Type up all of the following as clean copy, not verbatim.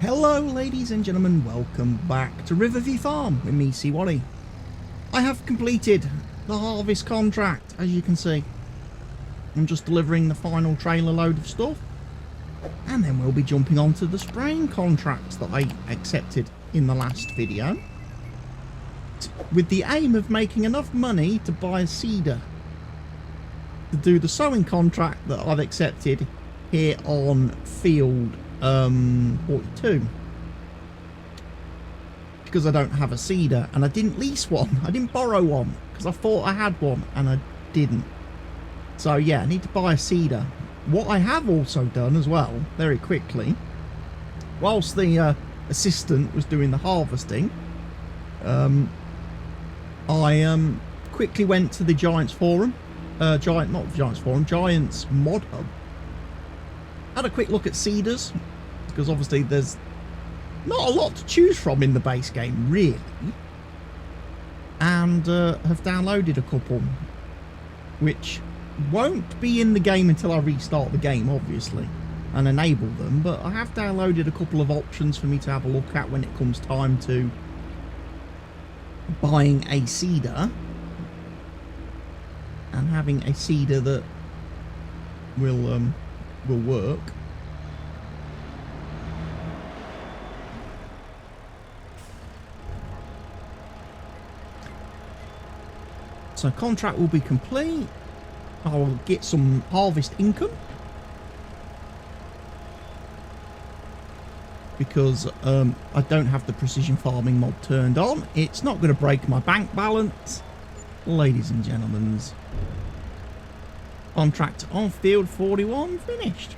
Hello ladies and gentlemen, welcome back to Riverview Farm with me, C-Wally. I have completed the harvest contract, as you can see. I'm just delivering the final trailer load of stuff. And then we'll be jumping on to the spraying contracts that I accepted in the last video. With the aim of making enough money to buy a seeder. To do the sowing contract that I've accepted here on field 42, because I don't have a seeder and I didn't lease one. I didn't borrow one because I thought I had one and I didn't. So yeah, I need to buy a seeder. What I have also done as well, very quickly, whilst the assistant was doing the harvesting, I quickly went to the Giants forum, Giants mod hub. Had a quick look at seeders, because obviously there's not a lot to choose from in the base game, really. And have downloaded a couple, which won't be in the game until I restart the game, obviously, and enable them. But I have downloaded a couple of options for me to have a look at when it comes time to buying a seeder. And having a seeder that will work. So contract will be complete. I will get some harvest income, because I don't have the precision farming mod turned on. It's not going to break my bank balance, ladies and gentlemen. Contract on field 41 finished.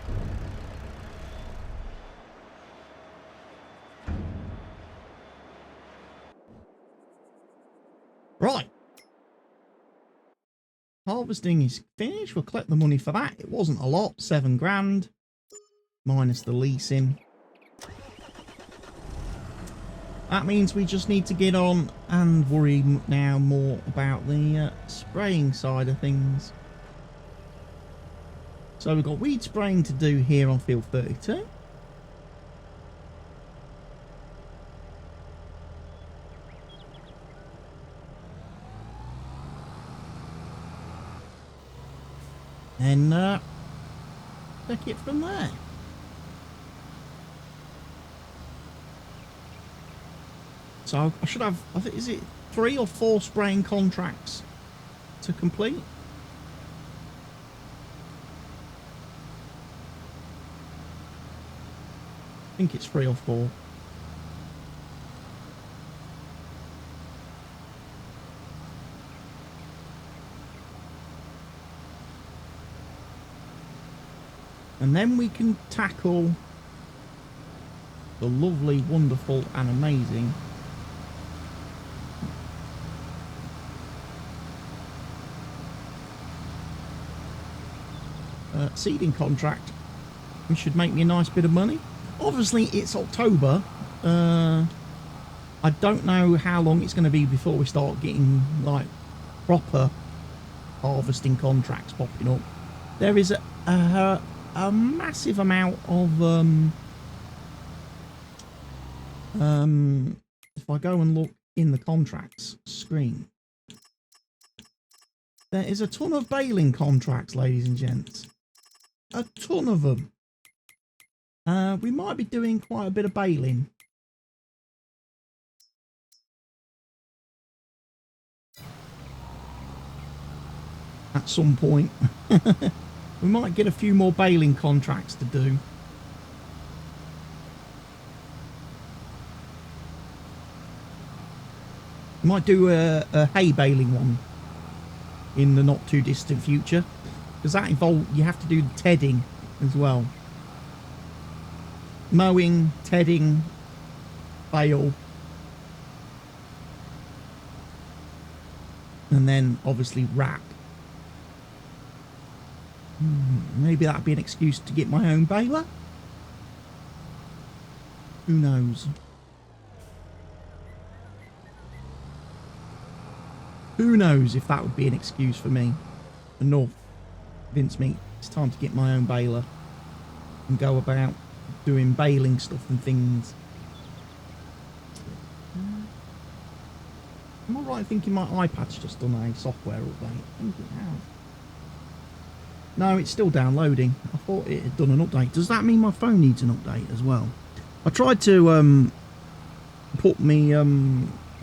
Right. Harvesting is finished. We'll collect the money for that. It wasn't a lot, 7 grand, minus the leasing. That means we just need to get on and worry now more about the spraying side of things. So we've got weed spraying to do here on field 32. And take it from there. So I should have, I think, is it 3 or 4 spraying contracts to complete? I think it's 3 or 4. And then we can tackle the lovely, wonderful and amazing seeding contract, which should make me a nice bit of money. Obviously it's October. I don't know how long it's going to be before we start getting like proper harvesting contracts popping up. There is a massive amount of if I go and look in the contracts screen, there is a ton of baling contracts, ladies and gents. A ton of them. We might be doing quite a bit of baling. At some point. We might get a few more baling contracts to do. We might do a hay baling one in the not too distant future, because that involves, you have to do the tedding as well. Mowing, tedding, bale, and then obviously wrap. Maybe that'd be an excuse to get my own baler. Who knows? Who knows if that would be an excuse for me enough to convince me it's time to get my own baler and go about doing baling stuff and things. Am I right in thinking my iPad's just done a software update? I think it has. No, it's still downloading. I thought it had done an update. Does that mean my phone needs an update as well? I tried to put me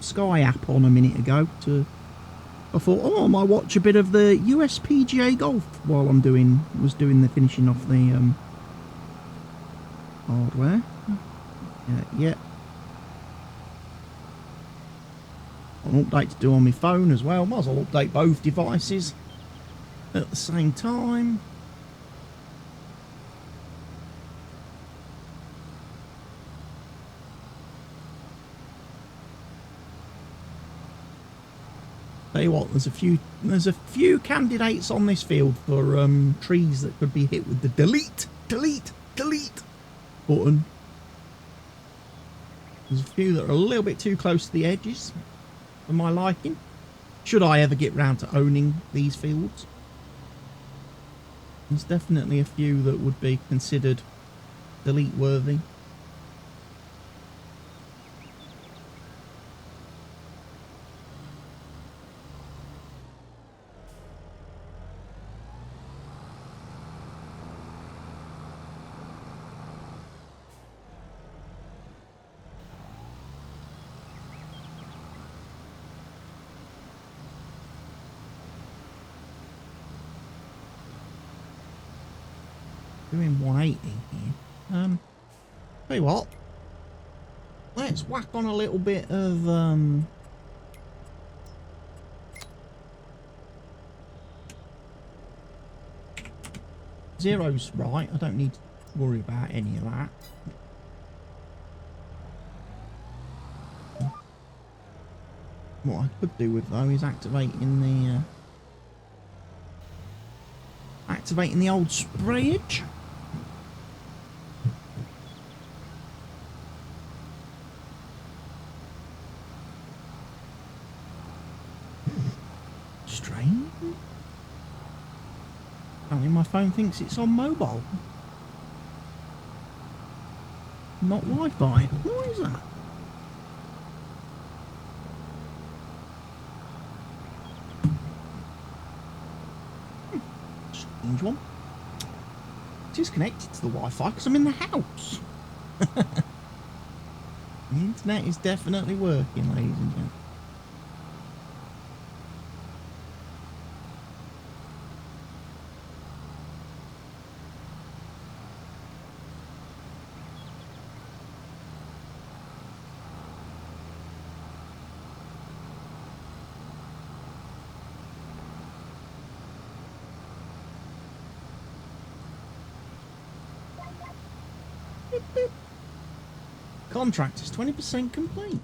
Sky app on a minute ago. I thought, oh, I might watch a bit of the USPGA golf while was doing the finishing off the hardware. Yeah. An update to do on my phone as well. Might as well update both devices at the same time. Tell you what, there's a few candidates on this field for trees that could be hit with the delete button. There's a few that are a little bit too close to the edges for my liking. Should I ever get round to owning these fields, there's definitely a few that would be considered delete worthy. Doing 180 here. Tell you what, let's whack on a little bit of zeros, right? I don't need to worry about any of that. What I could do with though is activating the old sprayage. Strange. Apparently my phone thinks it's on mobile, not Wi-Fi. What is that? Strange one. It is connected to the Wi-Fi because I'm in the house. The internet is definitely working, ladies and gentlemen. Contract is 20% complete.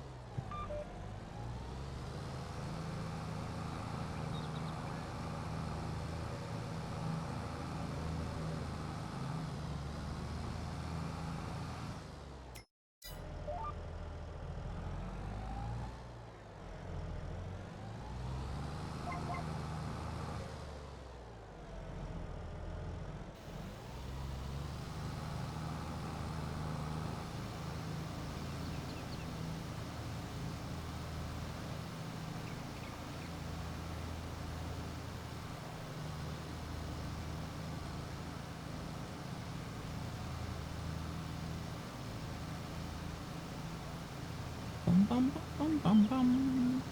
Bum, bum, bum, bum, bum.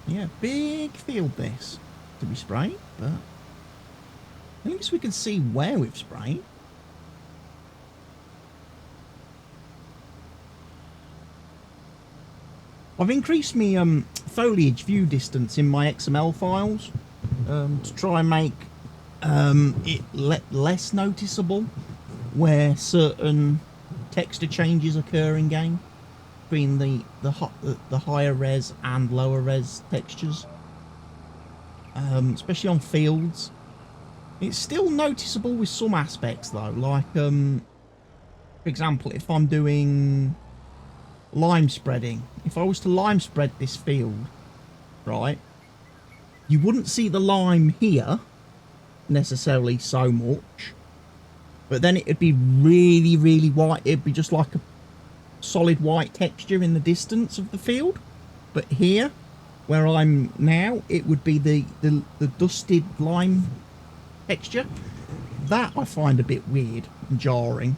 Yeah, big field this to be sprayed, but at least we can see where we've sprayed. I've increased my foliage view distance in my XML files to try and make it less noticeable where certain texture changes occur in game between the higher res and lower res textures, especially on fields. It's still noticeable with some aspects though, like for example, if I'm doing lime spreading, if I was to lime spread this field, right, you wouldn't see the lime here necessarily so much, but then it'd be really, really white. It'd be just like a solid white texture in the distance of the field. But here, where I'm now, it would be the dusted lime texture. That I find a bit weird and jarring,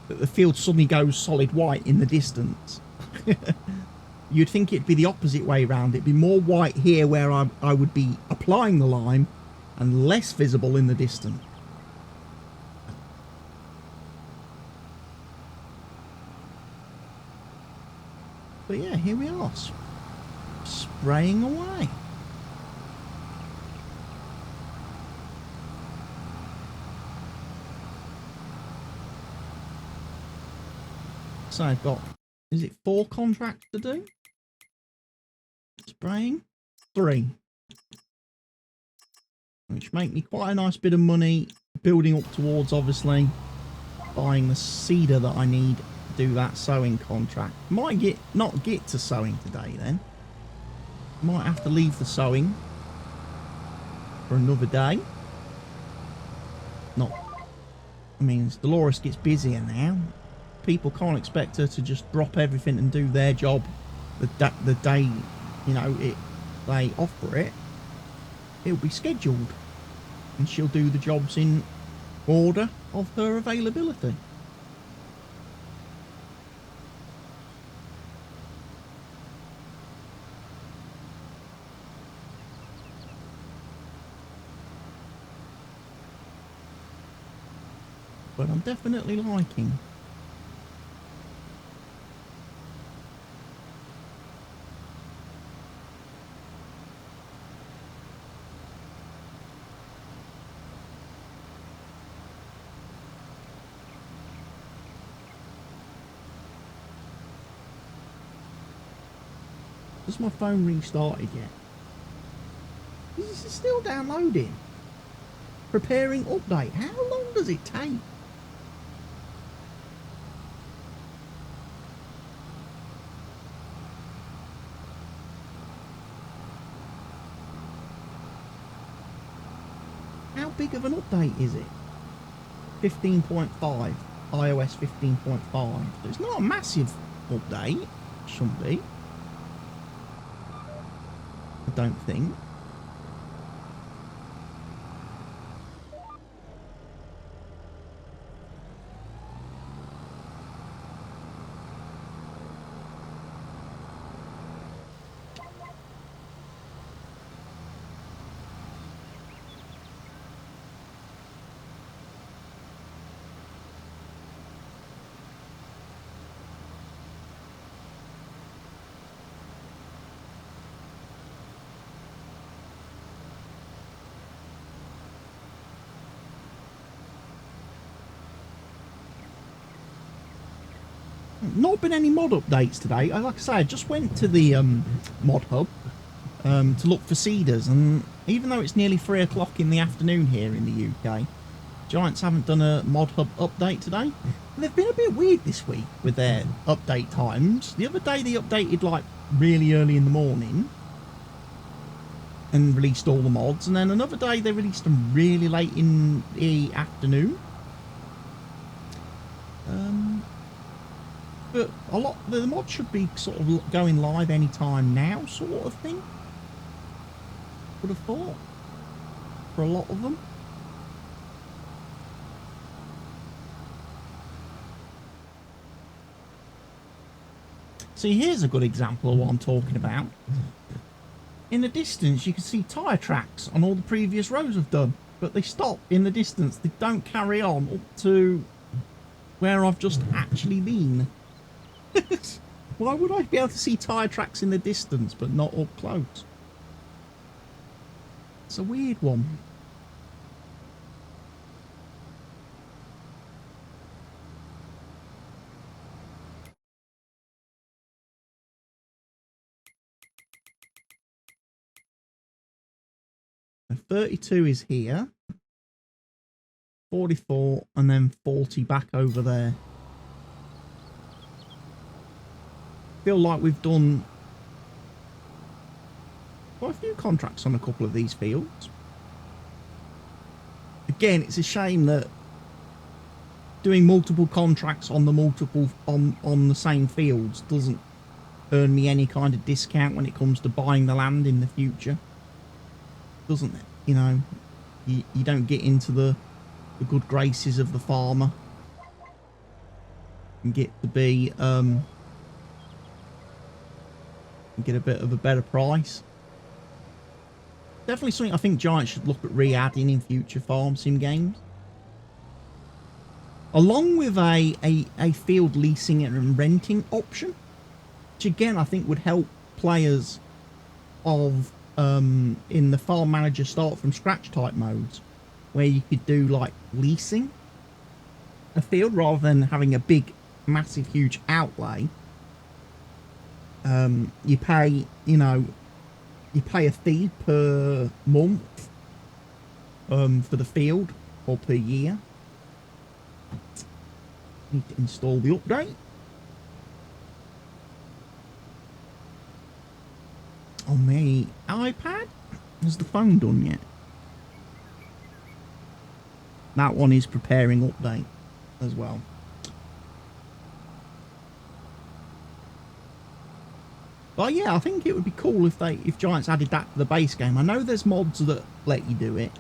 that the field suddenly goes solid white in the distance. You'd think it'd be the opposite way around. It'd be more white here where I would be applying the lime and less visible in the distance. But yeah, here we are, spraying away. So I've got, is it 4 contracts to do? Spraying 3, which make me quite a nice bit of money, building up towards obviously buying the seeder that I need to do that sowing contract. Might not get to sowing today then. Might have to leave the sowing for another day. Not, I mean, Dolores gets busier now. People can't expect her to just drop everything and do their job the day, you know, they offer it. It'll be scheduled, and she'll do the jobs in order of her availability. But I'm definitely liking. Has my phone restarted yet? Is it still downloading? Preparing update. How long does it take? How big of an update is it? 15.5. iOS 15.5. So it's not a massive update. Shouldn't be. I don't think. Not been any mod updates today. Like I say, I just went to the mod hub to look for seeders, and even though it's nearly 3 o'clock in the afternoon here in the UK, Giants haven't done a mod hub update today. And they've been a bit weird this week with their update times. The other day they updated like really early in the morning and released all the mods, and then another day they released them really late in the afternoon. But a lot, the mod should be sort of going live anytime now, sort of thing. Would have thought for a lot of them. See, here's a good example of what I'm talking about. In the distance, you can see tyre tracks on all the previous rows I've done, but they stop in the distance. They don't carry on up to where I've just actually been. Why would I be able to see tyre tracks in the distance but not up close? It's a weird one. The 32 is here. 44 and then 40 back over there. Feel like we've done quite a few contracts on a couple of these fields. Again, it's a shame that doing multiple contracts on the same fields doesn't earn me any kind of discount when it comes to buying the land in the future. Doesn't it? You know, you don't get into the good graces of the farmer and get to be get a bit of a better price. Definitely something I think Giants should look at re-adding in future farm sim games, along with a field leasing and renting option, which again I think would help players of in the farm manager start from scratch type modes, where you could do like leasing a field rather than having a big massive huge outlay. You pay, you know, you pay a fee per month for the field, or per year. Need to install the update on the iPad. Has the phone done yet? That one is preparing update as well. But yeah, I think it would be cool if Giants added that to the base game. I know there's mods that let you do it,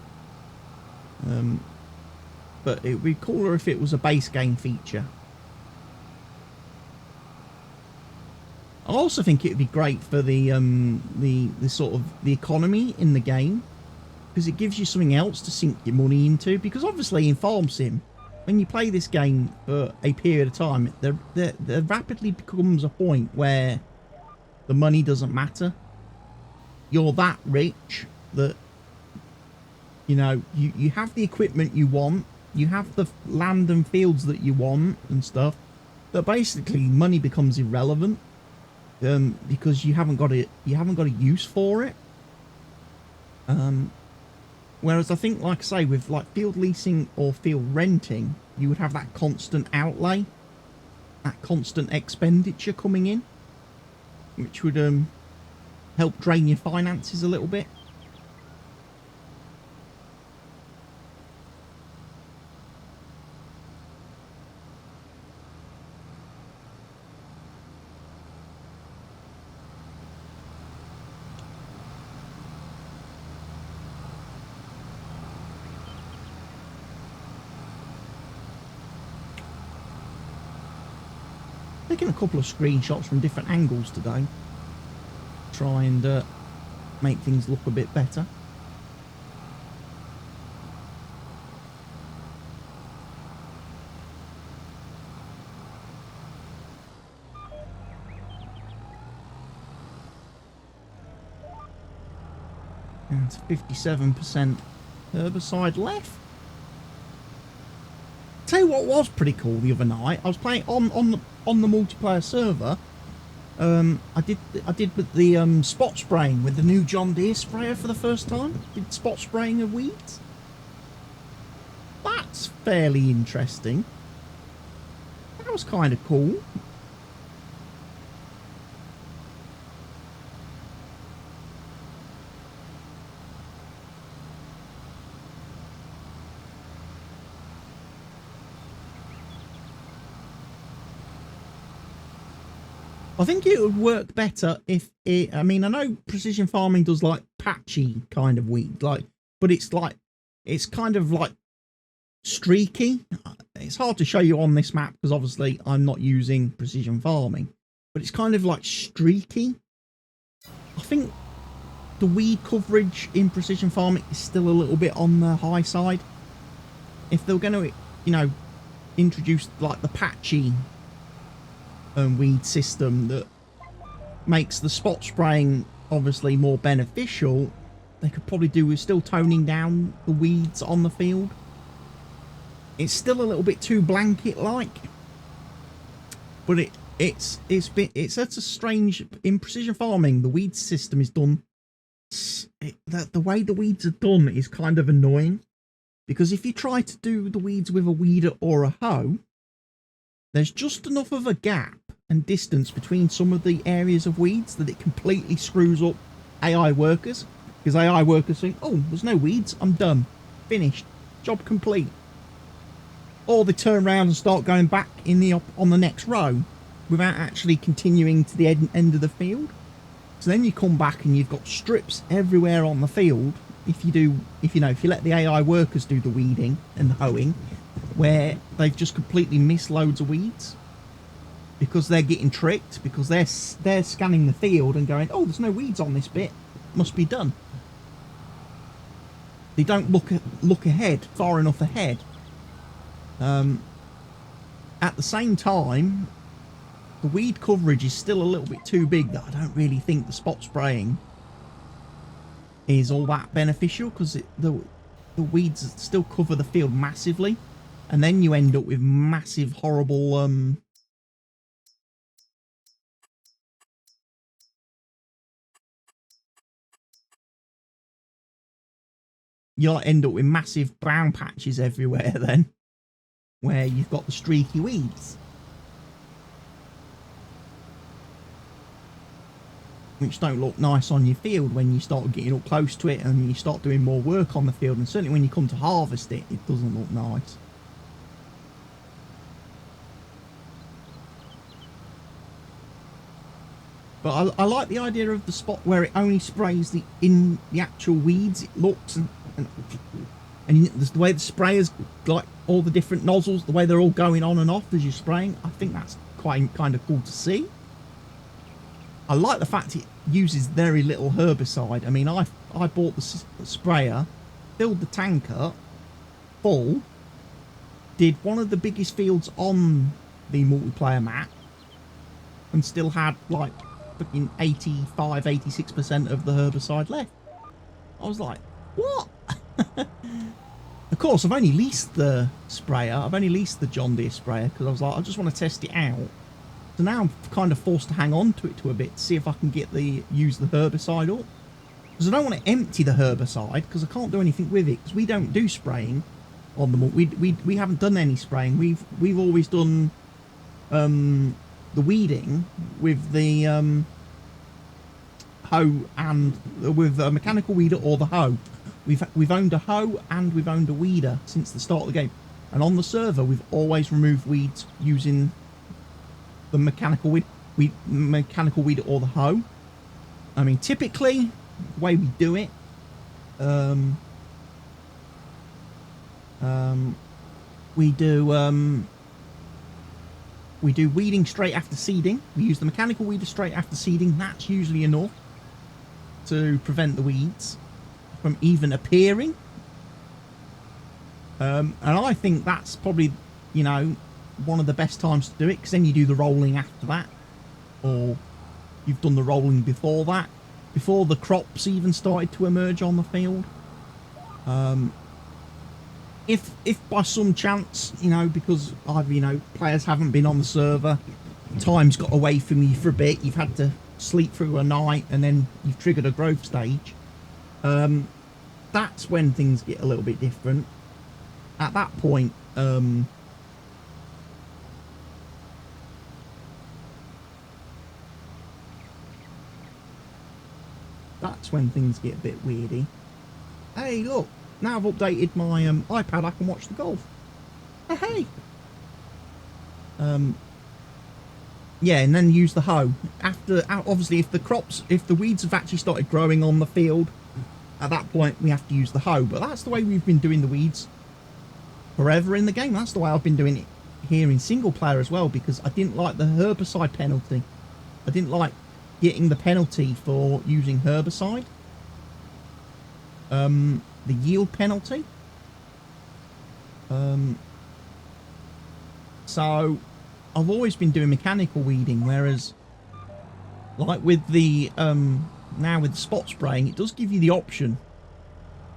but it would be cooler if it was a base game feature. I also think it would be great for the sort of the economy in the game, because it gives you something else to sink your money into. Because obviously in farm sim, when you play this game for a period of time, there rapidly becomes a point where the money doesn't matter. You're that rich that, you know, you have the equipment you want, you have the land and fields that you want and stuff, that basically money becomes irrelevant, because you haven't got a use for it. Whereas I think, like I say, with like field leasing or field renting, you would have that constant outlay, that constant expenditure coming in, which would help drain your finances a little bit. Taking a couple of screenshots from different angles today, try and make things look a bit better. And 57% herbicide left. Tell you what was pretty cool the other night. I was playing on the multiplayer server. I did the spot spraying with the new John Deere sprayer for the first time. Did spot spraying of weeds. That's fairly interesting. That was kind of cool. I think it would work better if it, I mean, I know precision farming does like patchy kind of weed, like, but it's kind of like streaky. It's hard to show you on this map because obviously I'm not using precision farming, but it's kind of like streaky. I think the weed coverage in precision farming is still a little bit on the high side. If they're going to, you know, introduce like the patchy weed system that makes the spot spraying obviously more beneficial, they could probably do with still toning down the weeds on the field. It's still a little bit too blanket like, but it's such a strange, in precision farming the weed system is done, the way the weeds are done is kind of annoying, Because if you try to do the weeds with a weeder or a hoe, there's just enough of a gap and distance between some of the areas of weeds that it completely screws up AI workers. Because AI workers think, oh, there's no weeds, I'm done, finished, job complete. Or they turn around and start going back on the next row without actually continuing to the end of the field. So then you come back and you've got strips everywhere on the field. If you let the AI workers do the weeding and the hoeing, where they've just completely missed loads of weeds because they're getting tricked, because they're scanning the field and going, oh, there's no weeds on this bit, must be done. They don't look ahead, far enough ahead. At the same time, the weed coverage is still a little bit too big that I don't really think the spot spraying is all that beneficial, because the weeds still cover the field massively, and then you end up with massive, horrible you'll end up with massive brown patches everywhere then, where you've got the streaky weeds, which don't look nice on your field when you start getting up close to it and you start doing more work on the field. And certainly when you come to harvest it, it doesn't look nice. But I like the idea of the spot where it only sprays in the actual weeds. It looks and the way the sprayers, like all the different nozzles, the way they're all going on and off as you're spraying, I think that's quite kind of cool to see. I like the fact it uses very little herbicide. I mean, I bought the sprayer, filled the tank up full, did one of the biggest fields on the multiplayer map, and still had like fucking 85-86% of the herbicide left. I was like, what? Of course, I've only leased the sprayer. I've only leased the John Deere sprayer because I was like, I just want to test it out. So now I'm kind of forced to hang on to it to a bit to see if I can use the herbicide up. Because I don't want to empty the herbicide because I can't do anything with it, because we don't do spraying on the we haven't done any spraying. We've always done the weeding with the hoe and with a mechanical weeder or the hoe. We've owned a hoe and we've owned a weeder since the start of the game, and on the server we've always removed weeds using the mechanical weeder or the hoe. I mean, typically the way we do it, we do weeding straight after seeding. We use the mechanical weeder straight after seeding. That's usually enough to prevent the weeds from even appearing. And I think that's probably, you know, one of the best times to do it, because then you do the rolling after that, or you've done the rolling before that, before the crops even started to emerge on the field. If by some chance, you know, because players haven't been on the server, time's got away from you for a bit, you've had to sleep through a night, and then you've triggered a growth stage, that's when things get a little bit different. At that point, that's when things get a bit weirdy. Hey, look, now I've updated my iPad, I can watch the golf. Hey! Yeah, and then use the hoe. Obviously, if the weeds have actually started growing on the field, at that point we have to use the hoe. But that's the way we've been doing the weeds forever in the game. That's the way I've been doing it here in single player as well, because I didn't like the herbicide penalty. I didn't like getting the penalty for using herbicide. The yield penalty. So I've always been doing mechanical weeding, whereas like with the now with the spot spraying, it does give you the option.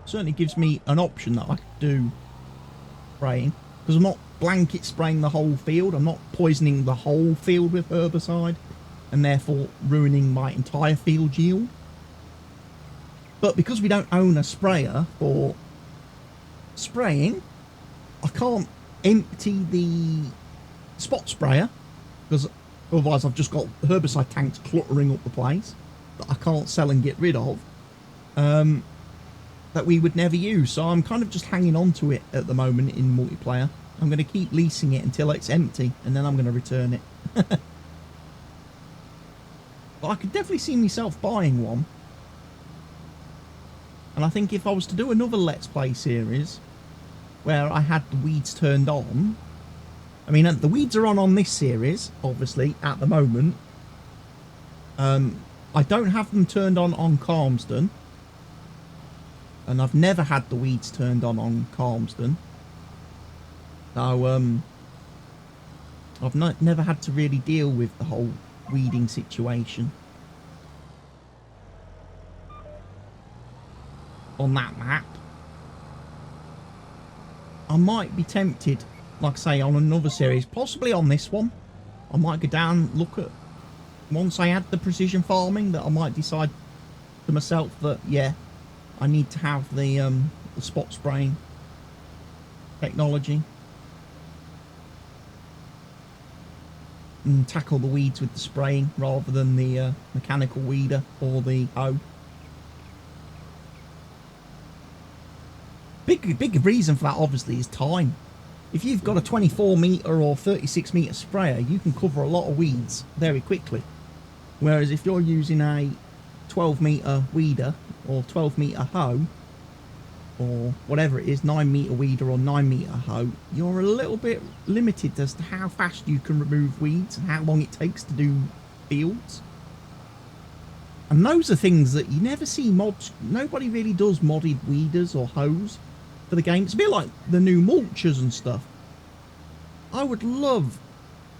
It certainly gives me an option that I could do spraying, because I'm not blanket spraying the whole field. I'm not poisoning the whole field with herbicide and therefore ruining my entire field yield. But because we don't own a sprayer for spraying, I can't empty the spot sprayer because otherwise I've just got herbicide tanks cluttering up the place that I can't sell and get rid of, that we would never use. So I'm kind of just hanging on to it at the moment in multiplayer. I'm going to keep leasing it until it's empty, and then I'm going to return it. But I could definitely see myself buying one. And I think if I was to do another Let's Play series where I had the weeds turned on, I mean, the weeds are on this series, obviously, at the moment. I don't have them turned on Calmsden. And I've never had the weeds turned on Calmsden. So, I've never had to really deal with the whole weeding situation on that map. I might be tempted, like I say, on another series, possibly on this one. I might go down, look at, once I add the precision farming, that I might decide to myself that, yeah, I need to have the spot spraying technology and tackle the weeds with the spraying rather than the mechanical weeder or the hoe. Big reason for that obviously is time. If you've got a 24 metre or 36 metre sprayer, you can cover a lot of weeds very quickly. Whereas if you're using a 12 metre weeder or 12 metre hoe, or whatever it is, 9 metre weeder or 9 metre hoe, you're a little bit limited as to how fast you can remove weeds and how long it takes to do fields. And those are things that you never see mods. Nobody really does modded weeders or hoes for the game. It's a bit like the new mulchers and stuff. I would love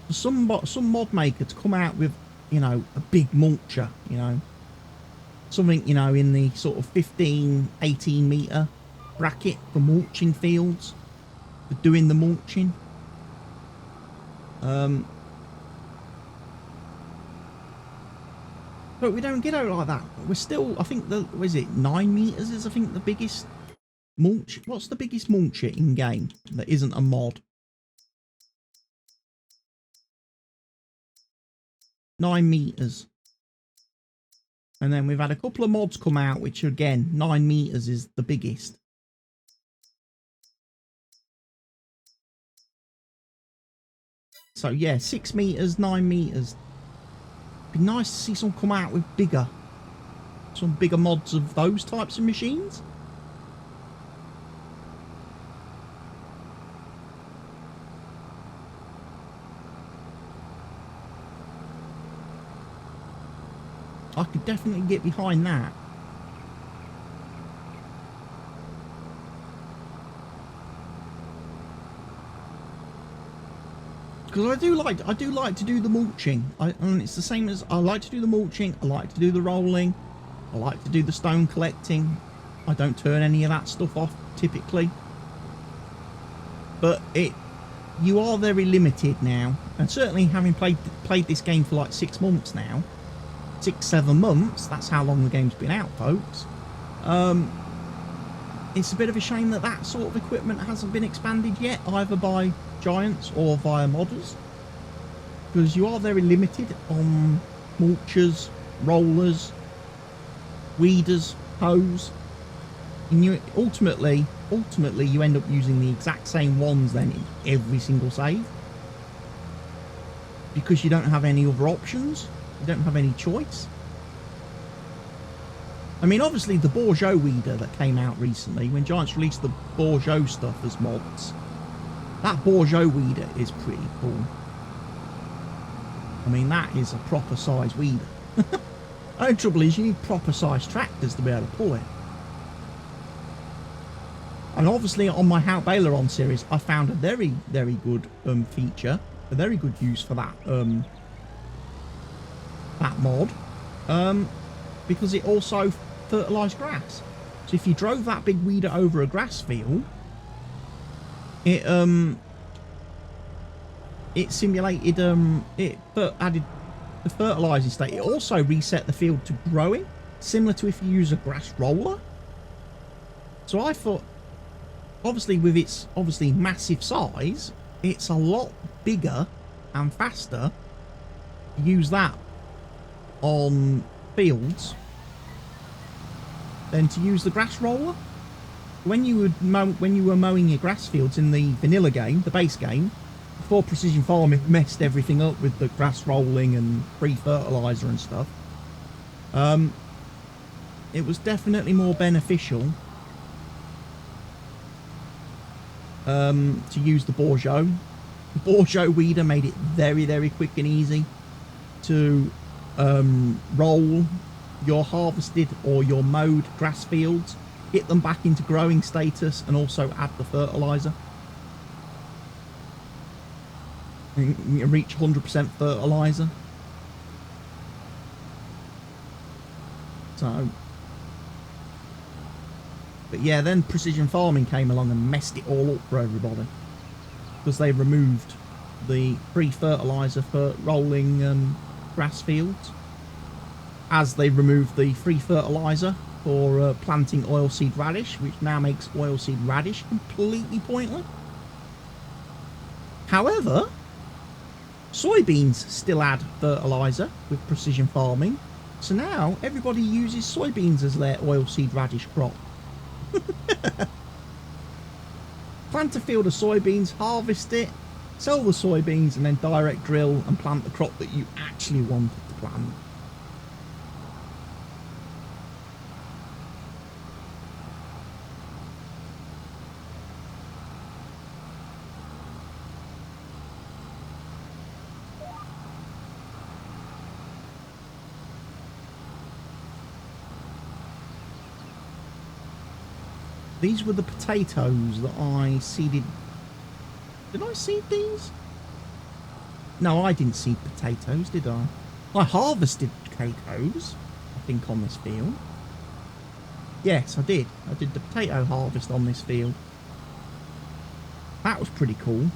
for some mod maker to come out with, you know, a big mulcher, you know, something, you know, in the sort of 15, 18 metre bracket for mulching fields, for doing the mulching. But we don't get out like that. We're still, I think, what is it, 9 metres is, I think, the biggest mulch. What's the biggest mulcher in game that isn't a mod? 9 metres. And then we've had a couple of mods come out, which again, 9 metres is the biggest. So yeah, 6 metres, 9 metres. Be nice to see some come out with some bigger mods of those types of machines. I could definitely get behind that. Because I do like to do the mulching. And it's the same as I like to do the mulching. I like to do the rolling. I like to do the stone collecting. I don't turn any of that stuff off typically. But you are very limited now, and certainly having played this game for like 6 months now, 6-7 months. That's how long the game's been out, folks. It's a bit of a shame that that sort of equipment hasn't been expanded yet, either by Giants or via modders, because you are very limited on mulchers, rollers, weeders, hoes, and you ultimately you end up using the exact same ones then in every single save, because you don't have any other options, you don't have any choice. I mean, obviously the Bourgeois weeder that came out recently, when Giants released the Bourgeois stuff as mods, that Bourgeois weeder is pretty cool. I mean, that is a proper size weeder. The only trouble is you need proper size tractors to be able to pull it. And obviously on my Hout Baileron series, I found a very, very good feature, a very good use for that that mod, because it also fertilised grass. So if you drove that big weeder over a grass field, it simulated it added the fertilising state. It also reset the field to growing, similar to if you use a grass roller. So I thought obviously with its obviously massive size, it's a lot bigger and faster to use that on fields than to use the grass roller. When you were mowing your grass fields in the vanilla game, the base game, before precision farming messed everything up with the grass rolling and free fertilizer and stuff, it was definitely more beneficial to use the Bourgeot. The Bourgeot weeder made it very, very quick and easy to roll your harvested or your mowed grass fields, get them back into growing status, and also add the fertilizer. And you reach 100% fertilizer. So, but yeah, then precision farming came along and messed it all up for everybody, because they removed the free fertilizer for rolling grass fields, as they removed the free fertilizer for planting oilseed radish, which now makes oilseed radish completely pointless. However, soybeans still add fertilizer with precision farming, so now everybody uses soybeans as their oilseed radish crop. Plant a field of soybeans, harvest it, sell the soybeans, and then direct drill and plant the crop that you actually wanted to plant. These were the potatoes that I seeded. Did I seed these? No, I didn't seed potatoes, did I? I harvested potatoes, I think, on this field. Yes, I did. I did the potato harvest on this field. That was pretty cool.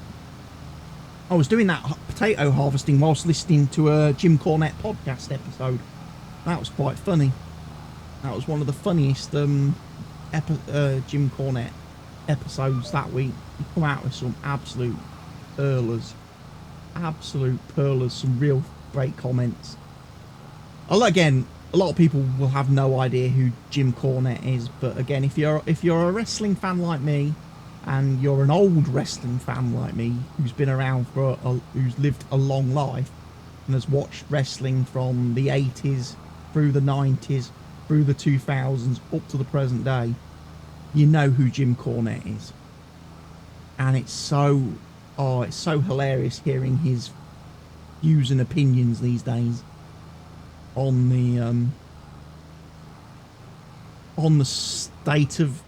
I was doing that potato harvesting whilst listening to a Jim Cornette podcast episode. That was quite funny. That was one of the funniest Jim Cornette episodes that week. He come out with some absolute pearlers, some real great comments. Again, a lot of people will have no idea who Jim Cornette is, but again, if you're a wrestling fan like me, and you're an old wrestling fan like me, who's been around who's lived a long life and has watched wrestling from the 80s through the 90s through the 2000s up to the present day, you know who Jim Cornette is. And it's so hilarious hearing his views and opinions these days on the state of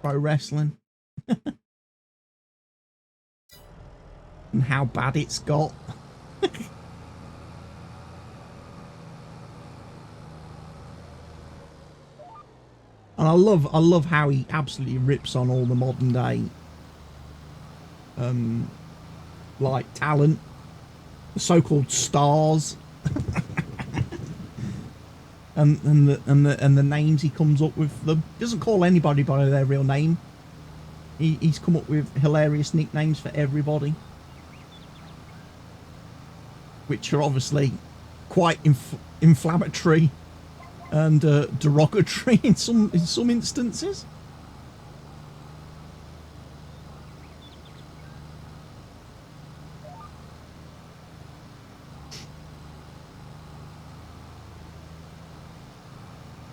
pro wrestling and how bad it's got. And I love how he absolutely rips on all the modern day like talent, the so-called stars, and the names he comes up with them. He doesn't call anybody by their real name. He's come up with hilarious nicknames for everybody, which are obviously quite inflammatory and derogatory in some instances.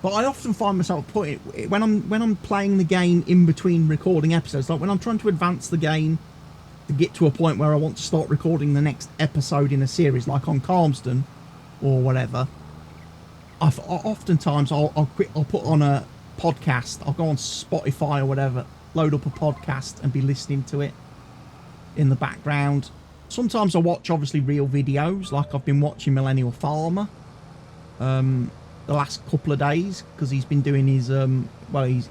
But I often find myself putting when I'm playing the game in between recording episodes, like when I'm trying to advance the game to get to a point where I want to start recording the next episode in a series, like on Calmston or whatever. Oftentimes I'll put on a podcast. I'll go on Spotify or whatever, load up a podcast and be listening to it in the background. Sometimes I watch obviously real videos, like I've been watching Millennial Farmer the last couple of days, because he's been doing his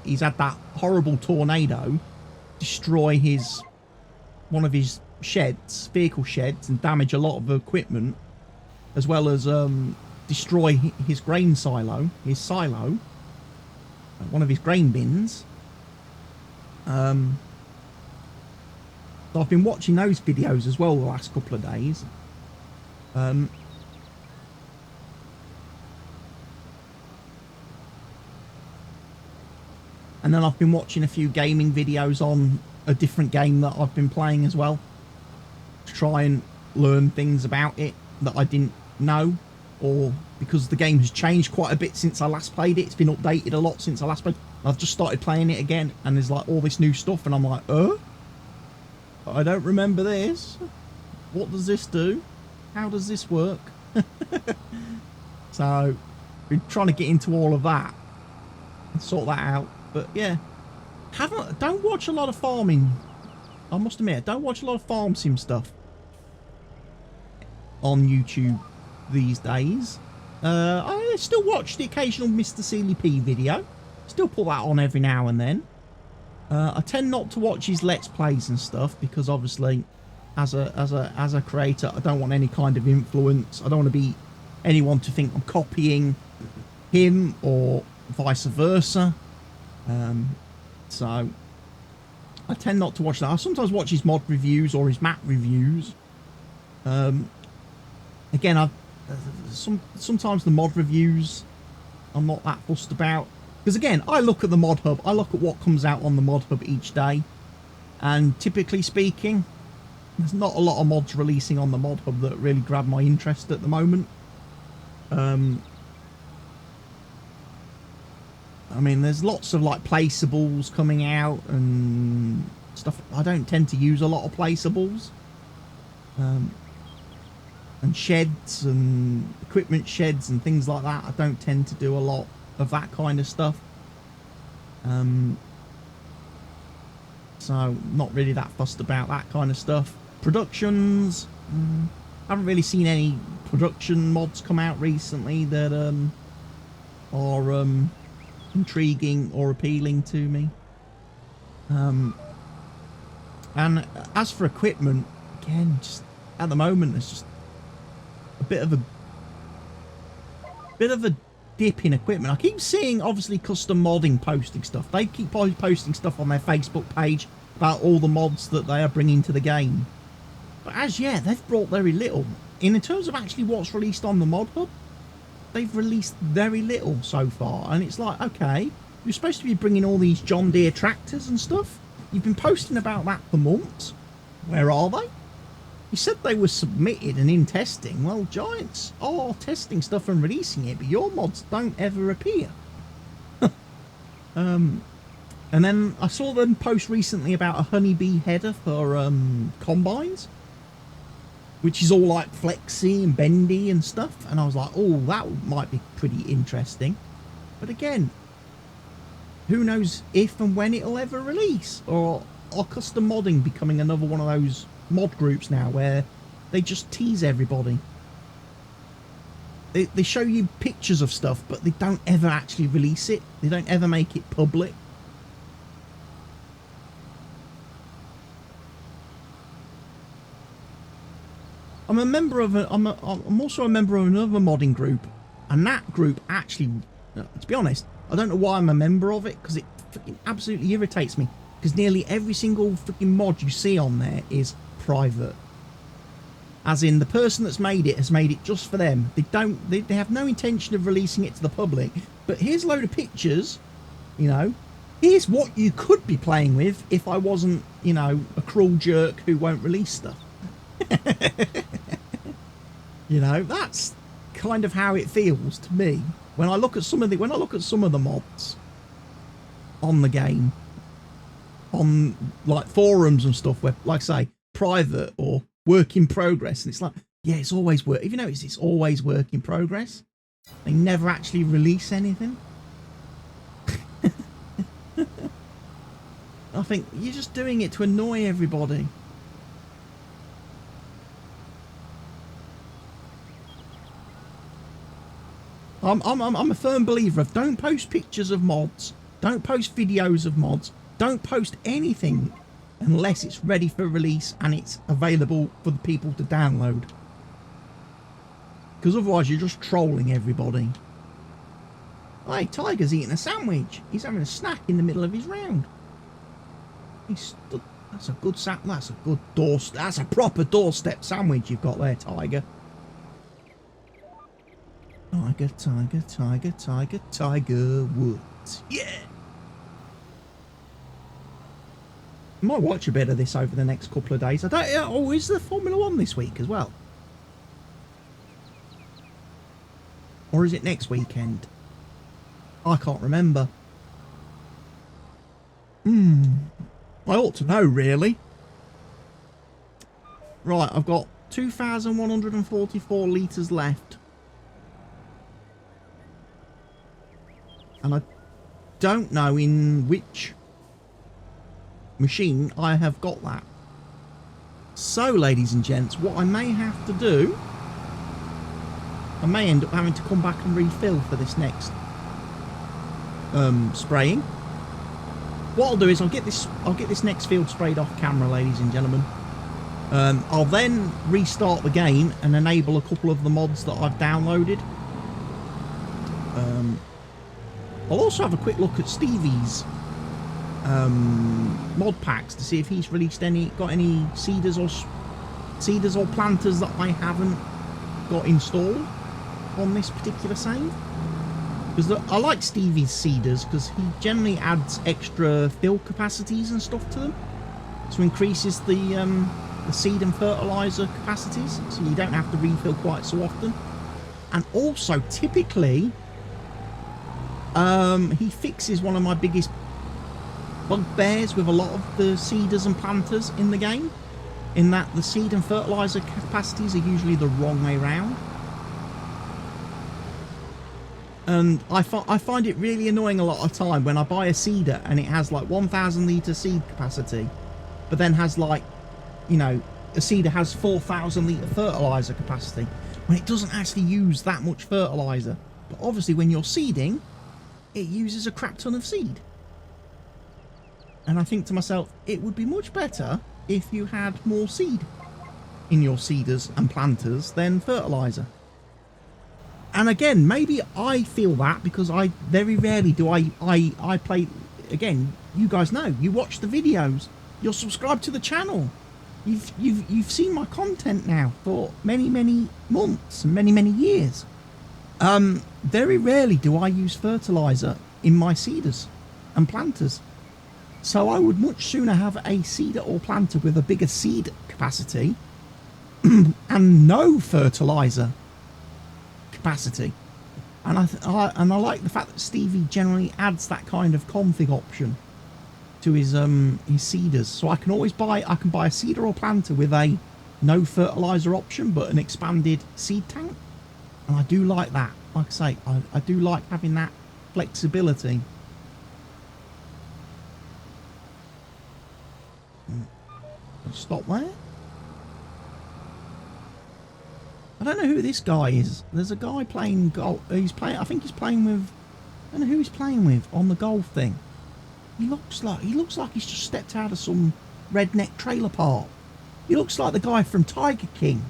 he's had that horrible tornado destroy one of his vehicle sheds, and damage a lot of equipment, as well as destroy his grain silo, one of his grain bins. So I've been watching those videos as well the last couple of days. And then I've been watching a few gaming videos on a different game that I've been playing as well, to try and learn things about it that I didn't know, or because the game has changed quite a bit since I last played it. It's been updated a lot since I last played. I've just started playing it again, and there's like all this new stuff, and I'm like, I don't remember this. What does this do? How does this work? So, been trying to get into all of that and sort that out. But yeah, don't watch a lot of farming. I must admit, I don't watch a lot of farm sim stuff on YouTube these days. I still watch the occasional Mr. Sealy P video. Still put that on every now and then. I tend not to watch his Let's Plays and stuff because obviously, as a creator, I don't want any kind of influence. I don't want to be anyone to think I'm copying him or vice versa. So I tend not to watch that. I sometimes watch his mod reviews or his map reviews. Again, sometimes the mod reviews I'm not that fussed about, because again, I look at the mod hub, I look at what comes out on the mod hub each day, and typically speaking, there's not a lot of mods releasing on the mod hub that really grab my interest at the moment. I mean, there's lots of like placeables coming out and stuff. I don't tend to use a lot of placeables. And sheds and equipment sheds and things like that. I don't tend to do a lot of that kind of stuff. So not really that fussed about that kind of stuff. Productions, haven't really seen any production mods come out recently that are intriguing or appealing to me. And as for equipment, again, just at the moment there's just a bit of a dip in equipment. I keep seeing obviously custom modding posting stuff. They keep posting stuff on their Facebook page about all the mods that they are bringing to the game, but as yet they've brought very little in terms of actually what's released on the mod hub. They've released very little so far, and it's like, okay, you're supposed to be bringing all these John Deere tractors and stuff. You've been posting about that for months. Where are they? You said they were submitted and in testing. Well, Giants are testing stuff and releasing it, but your mods don't ever appear. And then I saw them post recently about a honeybee header for combines, which is all like flexy and bendy and stuff. And I was like, oh, that might be pretty interesting. But again, who knows if and when it'll ever release, or custom modding becoming another one of those mod groups now where they just tease everybody. They show you pictures of stuff, but they don't ever actually release it. They don't ever make it public. I'm also a member of another modding group, and that group actually, to be honest, I don't know why I'm a member of it, because it freaking absolutely irritates me, because nearly every single freaking mod you see on there is private, as in the person that's made it has made it just for them. They have no intention of releasing it to the public, but here's a load of pictures, you know, here's what you could be playing with if I wasn't, you know, a cruel jerk who won't release stuff. You know, that's kind of how it feels to me when I look at some of the mods on the game, on like forums and stuff where, like I say, private or work in progress, and it's like, yeah, it's always work. If you notice, it's always work in progress. They never actually release anything. I think you're just doing it to annoy everybody. I'm a firm believer of don't post pictures of mods, don't post videos of mods, don't post anything unless it's ready for release and it's available for the people to download. Because otherwise you're just trolling everybody. Hey, Tiger's eating a sandwich. He's having a snack in the middle of his round. That's a good that's a good that's a proper doorstep sandwich you've got there, Tiger. Tiger, tiger, tiger, tiger, Tiger Woods. Yeah! I might watch a bit of this over the next couple of days. I don't. Oh, is there Formula 1 this week as well? Or is it next weekend? I can't remember. I ought to know, really. Right, I've got 2,144 litres left. And I don't know in which machine I have got that. So, ladies and gents, what I may have to do, I may end up having to come back and refill for this next spraying. What I'll do is I'll get this next field sprayed off camera, ladies and gentlemen. I'll then restart the game and enable a couple of the mods that I've downloaded. I'll also have a quick look at Stevie's mod packs to see if he's released got any seeders or planters that I haven't got installed on this particular save. Because I like Stevie's seeders because he generally adds extra fill capacities and stuff to them, so increases the seed and fertilizer capacities, so you don't have to refill quite so often. And also, typically, he fixes one of my biggest bugbears with a lot of the seeders and planters in the game, in that the seed and fertilizer capacities are usually the wrong way round. And I find it really annoying a lot of time when I buy a seeder and it has like 1,000 litre seed capacity, but then has like, you know, a seeder has 4,000 litre fertiliser capacity, when it doesn't actually use that much fertiliser. But obviously when you're seeding, it uses a crap ton of seed. And I think to myself, it would be much better if you had more seed in your seeders and planters than fertiliser. And again, maybe I feel that because I very rarely do I play. Again, you guys know, you watch the videos, you're subscribed to the channel, you've seen my content now for many months and many years. Very rarely do I use fertilizer in my seeders and planters, so I would much sooner have a seeder or planter with a bigger seed capacity and no fertilizer capacity. And I like the fact that Stevie generally adds that kind of config option to his seeders, so I can buy a seeder or planter with a no fertilizer option but an expanded seed tank, and I do like that. Like I say, I do like having that flexibility. Stop there. I don't know who this guy is. There's a guy playing golf. I think he's playing with. I don't know who he's playing with on the golf thing. He looks like he's just stepped out of some redneck trailer park. He looks like the guy from Tiger King.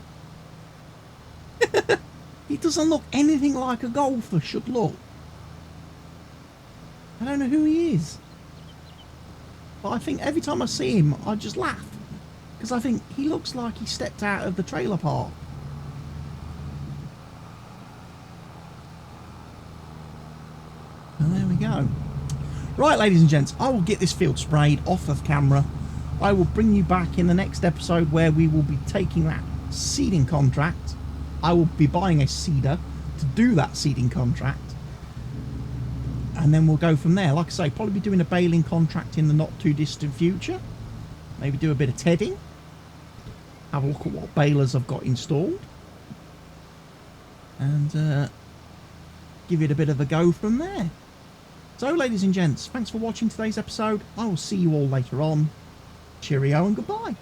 He doesn't look anything like a golfer should look. I don't know who he is, but I think every time I see him, I just laugh because I think he looks like he stepped out of the trailer park. And there we go. Right, ladies and gents, I will get this field sprayed off of camera. I will bring you back in the next episode where we will be taking that seeding contract. I will be buying a seeder to do that seeding contract. And then we'll go from there. Like I say, probably be doing a baling contract in the not too distant future. Maybe do a bit of tedding. Have a look at what balers I've got installed. And give it a bit of a go from there. So, ladies and gents, thanks for watching today's episode. I will see you all later on. Cheerio and goodbye.